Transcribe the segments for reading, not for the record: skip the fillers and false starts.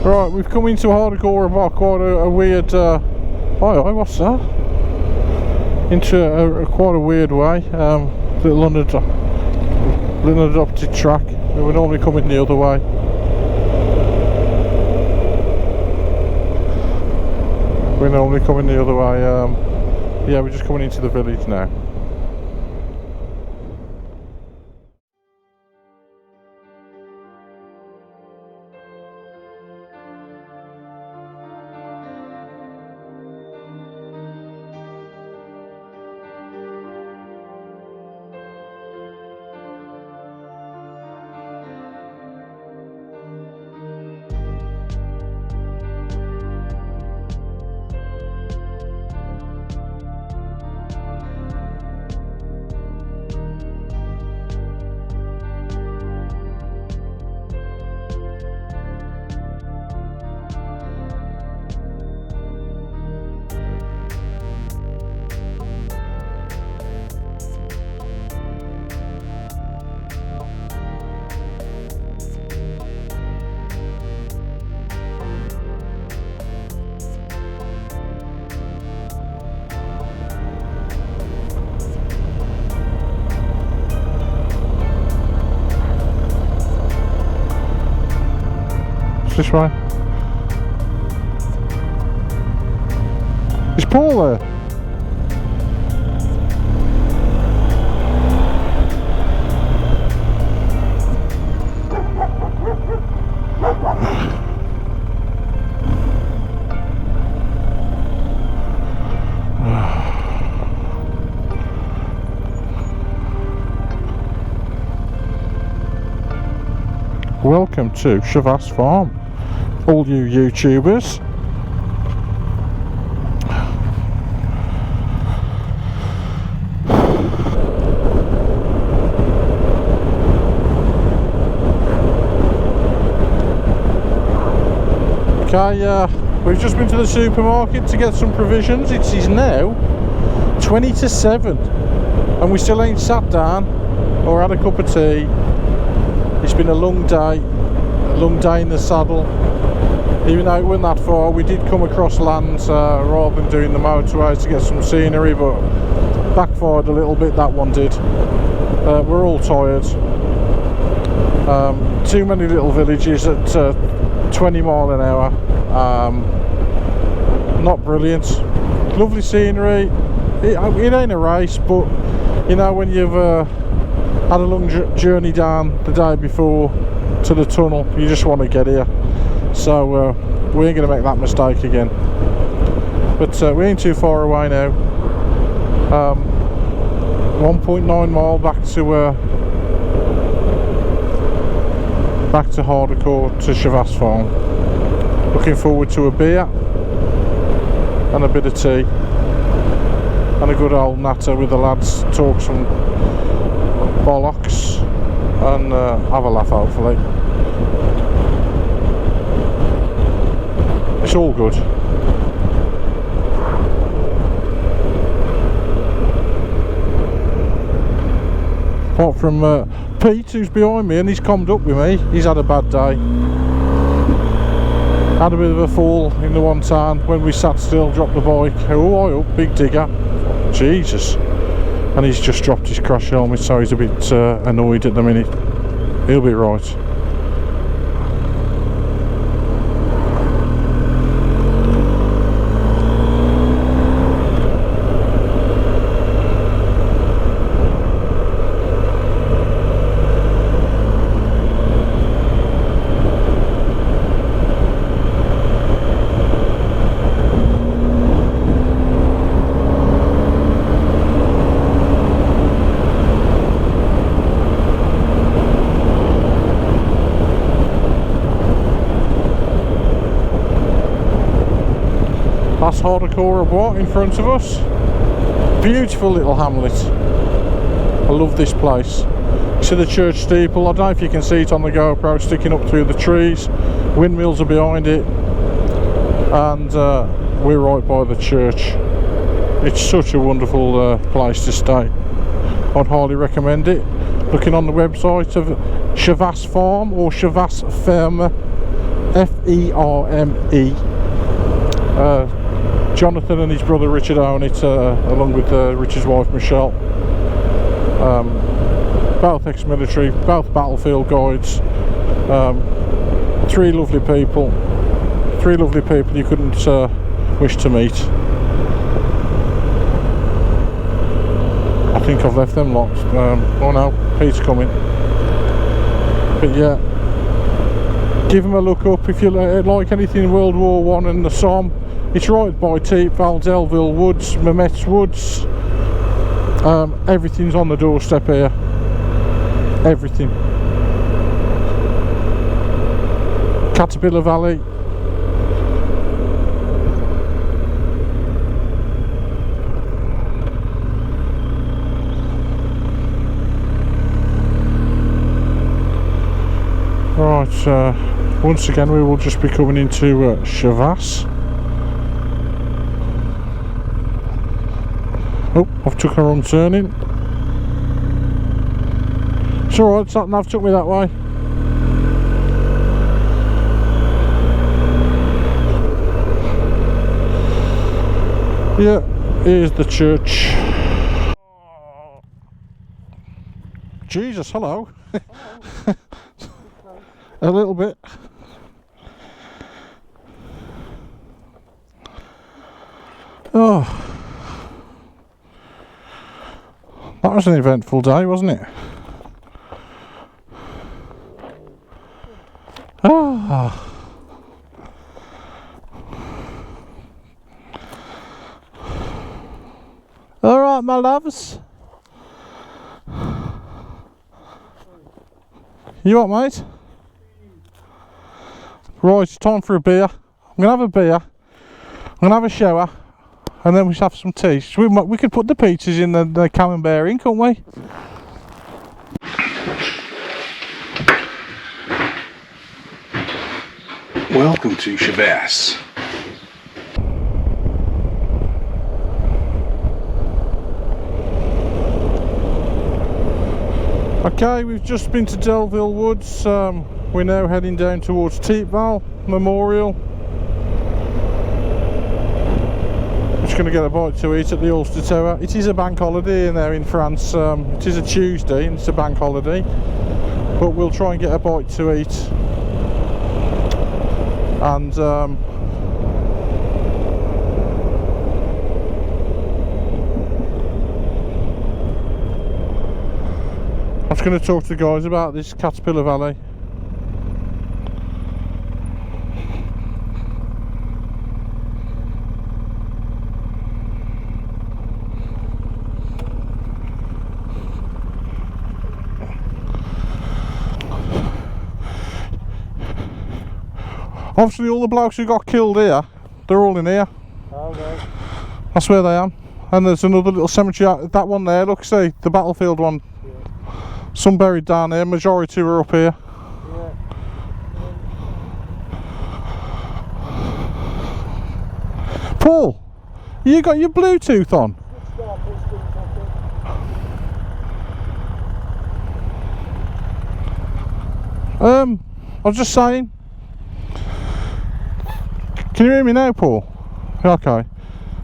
Right, we've come into Hardcore by quite a weird... what's that? Into quite a weird way. Little unadopted track. We're normally coming the other way. Yeah, we're just coming into the village now. This way. Is Paul there? Welcome to Shavas Farm, all you YouTubers. Okay, we've just been to the supermarket to get some provisions. It is now 20 to 7 and we still ain't sat down or had a cup of tea. It's been a long day in the saddle. Even though it wasn't that far, we did come across land rather than doing the motorways to get some scenery, but backfired a little bit, that one did. We're all tired. Too many little villages at 20 mile an hour. Not brilliant. Lovely scenery. It ain't a race, but you know, when you've had a long journey down the day before to the tunnel, you just want to get here. So we ain't going to make that mistake again. But we ain't too far away now. 1.9 mile back to Hardcore to Shavas Farm. Looking forward to a beer and a bit of tea and a good old natter with the lads, talk some bollocks and have a laugh, hopefully. It's all good. Apart from Pete, who's behind me, and he's calmed up with me. He's had a bad day. Had a bit of a fall in the one time when we sat still, dropped the bike. Oh, I up, big digger. Jesus. And he's just dropped his crash helmet, so he's a bit annoyed at the minute. He'll be right. That's Hardcore of what in front of us. Beautiful little hamlet. I love this place. You see the church steeple? I don't know if you can see it on the GoPro, sticking up through the trees. Windmills are behind it, and we're right by the church. It's such a wonderful place to stay. I'd highly recommend it. looking on the website of Chavasse Farm or Chavasse Ferme, F-E-R-M-E. Jonathan and his brother Richard own it, along with Richard's wife Michelle. Both ex-military, both battlefield guides. 3 lovely people. 3 lovely people you couldn't wish to meet. I think I've left them lots. Oh no, Pete's coming. But yeah, give them a look up if you like anything World War One and the Somme. It's right by Thiepval, Delville Woods, Mametz Woods. Everything's on the doorstep here. Everything. Caterpillar Valley. Right, once again we will just be coming into Chavasse. Oh, I've took a wrong turning. It's alright, I've took me that way. Yeah, here's the church. Jesus, hello. A little bit. Oh, that was an eventful day, wasn't it? Ah. All right, my loves. You what, mate? Right, it's time for a beer. I'm gonna have a beer. I'm gonna have a shower, and then we should have some tea. So we could put the pizzas in the camembert in, couldn't we? Welcome to Chavasse. Okay, we've just been to Delville Woods. We're now heading down towards Thiepval Memorial. Just going to get a bite to eat at the Ulster Tower. It is a bank holiday in there in France. It is a Tuesday and it's a bank holiday, but we'll try and get a bite to eat. And I'm just going to talk to the guys about this Caterpillar Valley. Obviously all the blokes who got killed here, they're all in here. Okay. That's where they are. And there's another little cemetery, that one there, look, see, the battlefield one. Yeah. Some buried down there, majority were up here. Yeah. Paul, you got your Bluetooth on? I was just saying. Can you hear me now, Paul? Okay.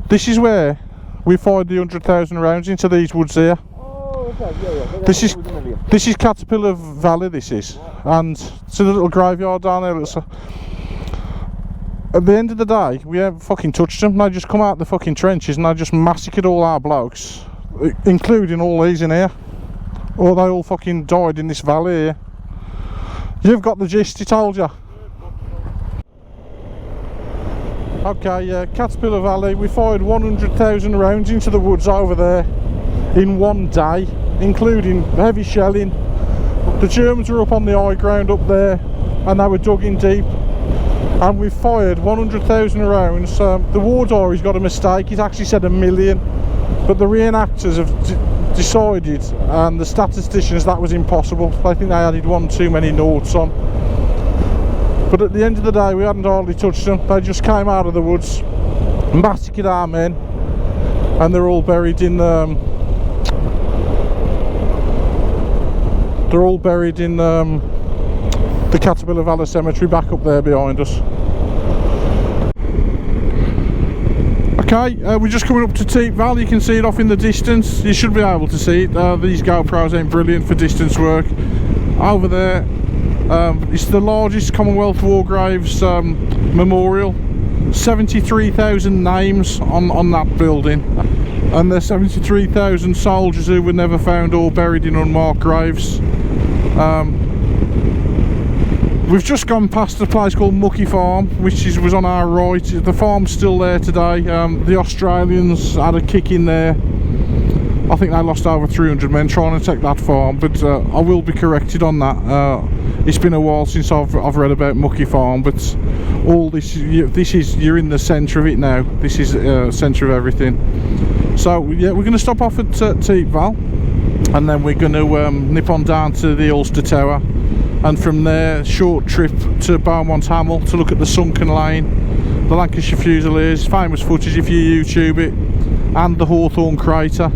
This is where we fired the 100,000 rounds into these woods here. Oh, okay, yeah. This is Caterpillar Valley, this is. And it's a little graveyard down there. At the end of the day, we haven't fucking touched them. They just come out the fucking trenches and they just massacred all our blokes, including all these in here. Or they all fucking died in this valley here. You've got the gist, he told you. Okay, yeah, Caterpillar Valley, we fired 100,000 rounds into the woods over there in one day, including heavy shelling. The Germans were up on the high ground up there and they were dug in deep, and we fired 100,000 rounds. The war diary's got a mistake, he's actually said 1 million, but the reenactors have decided, and the statisticians, that was impossible. I think they added one too many noughts on. But at the end of the day, we hadn't hardly touched them. They just came out of the woods, massacred our men, and they're all buried in They're all buried in the Caterpillar Valley Cemetery back up there behind us. Okay, we're just coming up to Thiepval. You can see it off in the distance. You should be able to see it. These GoPros ain't brilliant for distance work. Over there, it's the largest Commonwealth War Graves memorial. 73,000 names on that building, and there's 73,000 soldiers who were never found or buried in unmarked graves. We've just gone past a place called Mucky Farm, which was on our right. The farm's still there today. The Australians had a kick in there. I think they lost over 300 men trying to take that farm, but I will be corrected on that. It's been a while since I've read about Mucky Farm, but all this is, you're in the centre of it now. This is centre of everything. So yeah, we're going to stop off at Thiepval, and then we're going to nip on down to the Ulster Tower, and from there short trip to Beaumont Hamel to look at the Sunken Lane, the Lancashire Fusiliers, famous footage if you YouTube it, and the Hawthorn Crater.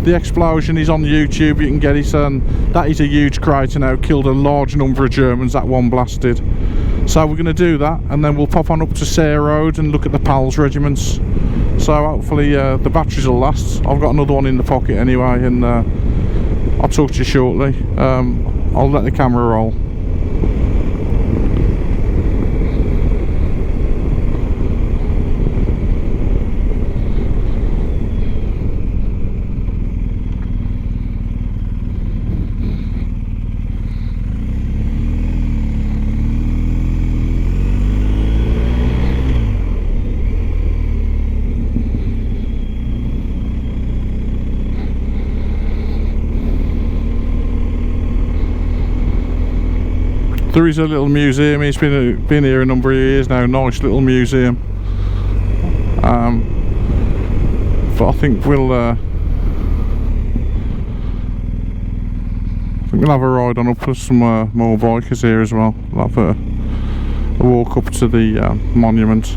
The explosion is on YouTube, you can get it, and that is a huge crater now, killed a large number of Germans, that one blasted. So we're going to do that, and then we'll pop on up to Sayre Road and look at the Pals regiments. So hopefully the batteries will last. I've got another one in the pocket anyway, and I'll talk to you shortly. I'll let the camera roll. There is a little museum. It's been here a number of years now. Nice little museum. But I think we'll have a ride on up to some more bikers here as well. We'll have a walk up to the monument.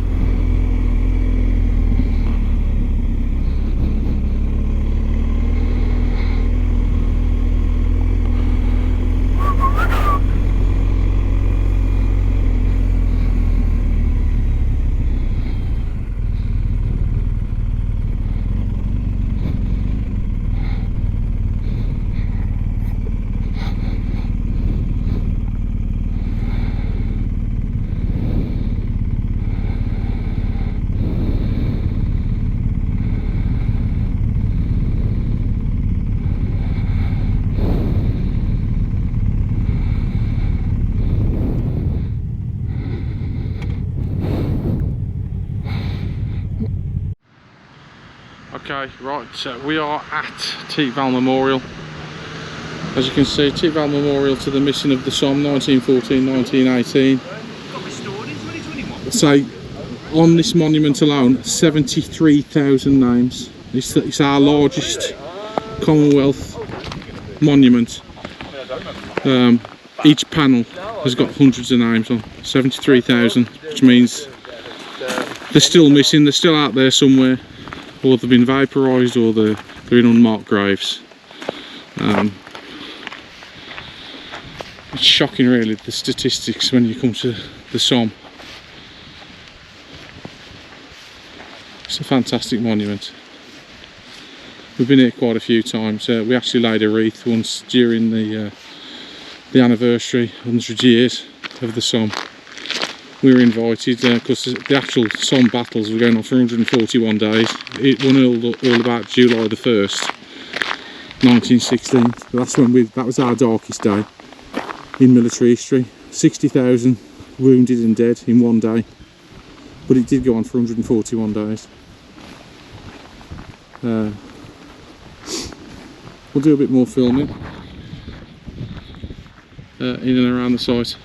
Okay, right, so we are at Thiepval Memorial. As you can see, Thiepval Memorial to the missing of the Somme, 1914-1918. So, on this monument alone, 73,000 names. It's our largest Commonwealth monument. Each panel has got hundreds of names on, 73,000, which means they're still missing, they're still out there somewhere. Or they've been vaporised, or they're in unmarked graves. It's shocking really, the statistics when you come to the Somme. It's a fantastic monument. We've been here quite a few times. We actually laid a wreath once during the anniversary, 100 years of the Somme. We were invited because the actual Somme battles were going on for 141 days. It won all about July the 1st, 1916. That was our darkest day in military history. 60,000 wounded and dead in one day, but it did go on for 141 days. We'll do a bit more filming in and around the site.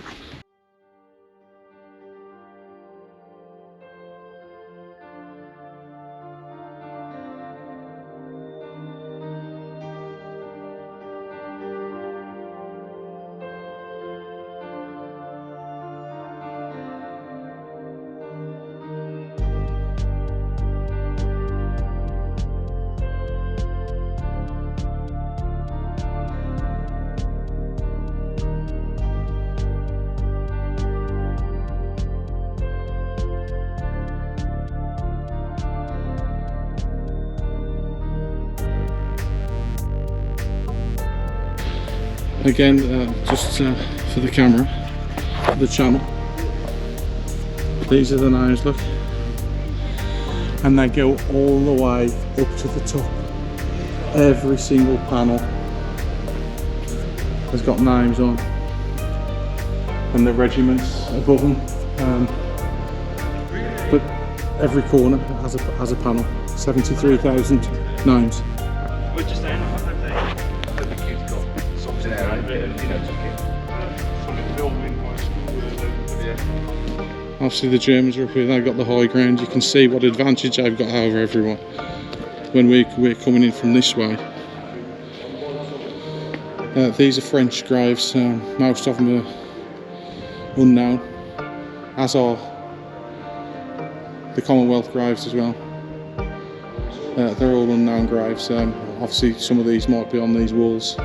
Again, just for the camera, the channel. These are the names, look. And they go all the way up to the top. Every single panel has got names on. And the regiments above them. But every corner has a panel. 73,000 names. Obviously the Germans are up here, they've got the high ground. You can see what advantage they've got over everyone when we're coming in from this way. These are French graves, most of them are unknown, as are the Commonwealth graves as well. They're all unknown graves. Obviously some of these might be on these walls.